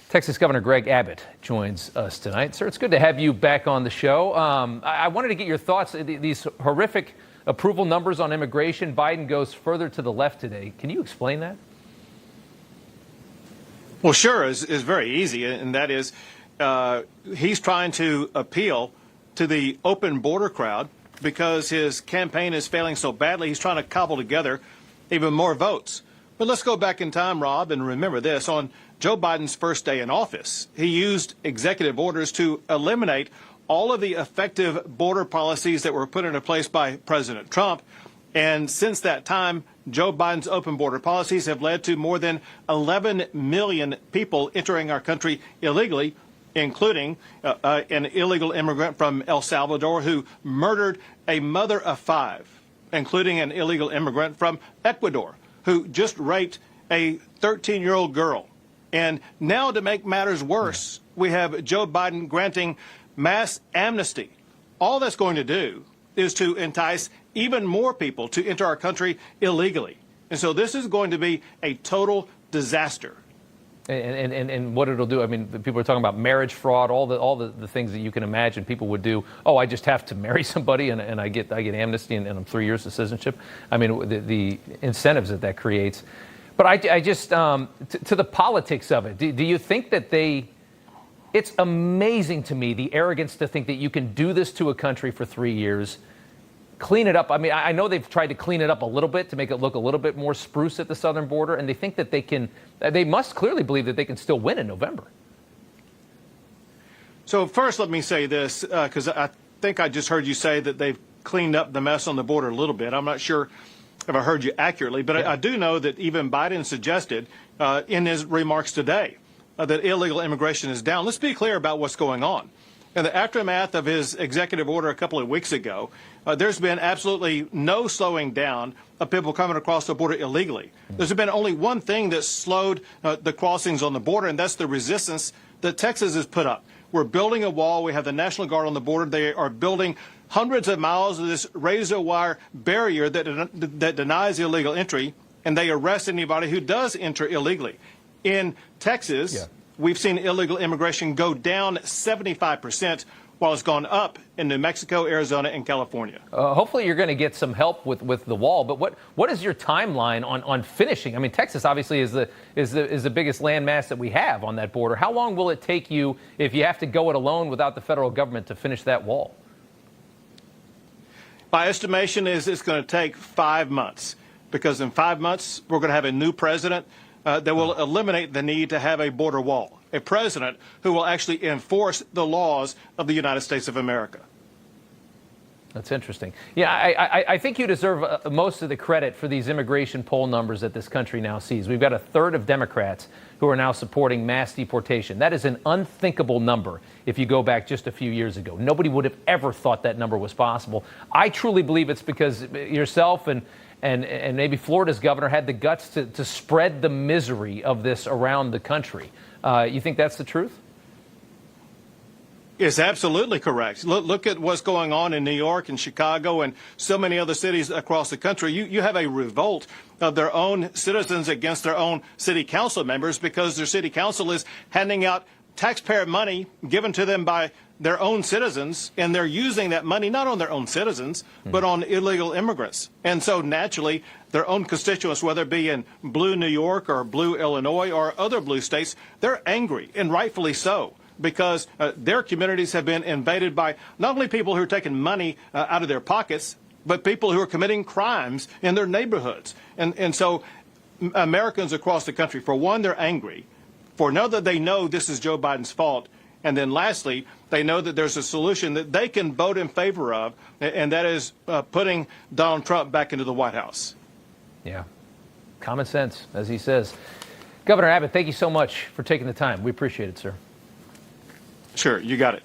Texas Governor Greg Abbott joins us tonight. Sir, it's good to have you back on the show. I wanted to get your thoughts. These horrific approval numbers on immigration. Biden goes further to the left today. Can you explain that? Well, sure, is very easy, and that is he's trying to appeal to the open border crowd because his campaign is failing so badly. He's trying to cobble together even more votes. But let's go back in time, Rob, and remember this. On Joe Biden's first day in office, he used executive orders to eliminate all of the effective border policies that were put into place by President Trump. And since that time, Joe Biden's open border policies have led to more than 11 million people entering our country illegally, including an illegal immigrant from El Salvador who murdered a mother of 5, including an illegal immigrant from Ecuador who just raped a 13-year-old girl. And now, to make matters worse, we have Joe Biden granting mass amnesty. All that's going to do is to entice even more people to enter our country illegally. And so this is going to be a total disaster. And what it'll do, I mean, people are talking about marriage fraud, all the things that you can imagine people would do. Oh, I just have to marry somebody and I get amnesty and I'm 3 years of citizenship. I mean, the incentives that creates. But I just, to the politics of it, do you think that it's amazing to me, the arrogance to think that you can do this to a country for 3 years, clean it up. I mean, I know they've tried to clean it up a little bit to make it look a little bit more spruce at the southern border, and they think that they must clearly believe that they can still win in November. So first, let me say this, because I think I just heard you say that they've cleaned up the mess on the border a little bit. I'm not sure if I heard you accurately, but I do know that even Biden suggested in his remarks today that illegal immigration is down. Let's be clear about what's going on. In the aftermath of his executive order a couple of weeks ago, there's been absolutely no slowing down of people coming across the border illegally. There's been only one thing that slowed the crossings on the border, and that's the resistance that Texas has put up. We're building a wall. We have the National Guard on the border. They are building hundreds of miles of this razor wire barrier that denies illegal entry, and they arrest anybody who does enter illegally. In Texas, we've seen illegal immigration go down 75%, while it's gone up in New Mexico, Arizona, and California. Hopefully you're going to get some help with the wall. But what is your timeline on finishing? I mean, Texas obviously is the biggest landmass that we have on that border. How long will it take you, if you have to go it alone without the federal government, to finish that wall? My estimation is it's going to take 5 months, because in 5 months we're going to have a new president that will eliminate the need to have a border wall, a president who will actually enforce the laws of the United States of America. That's interesting. Yeah, I think you deserve most of the credit for these immigration poll numbers that this country now sees. We've got a third of Democrats who are now supporting mass deportation. That is an unthinkable number if you go back just a few years ago. Nobody would have ever thought that number was possible. I truly believe it's because yourself and maybe Florida's governor had the guts to spread the misery of this around the country. You think that's the truth? It's absolutely correct. Look at what's going on in New York and Chicago and so many other cities across the country. You have a revolt of their own citizens against their own city council members because their city council is handing out taxpayer money given to them by their own citizens, and they're using that money not on their own citizens, but on illegal immigrants. And so naturally, their own constituents, whether it be in blue New York or blue Illinois or other blue states, they're angry, and rightfully so, because their communities have been invaded by not only people who are taking money out of their pockets, but people who are committing crimes in their neighborhoods. And so Americans across the country, for one, they're angry. For another, they know this is Joe Biden's fault. And then lastly, they know that there's a solution that they can vote in favor of, and that is putting Donald Trump back into the White House. Yeah. Common sense, as he says. Governor Abbott, thank you so much for taking the time. We appreciate it, sir. Sure, you got it.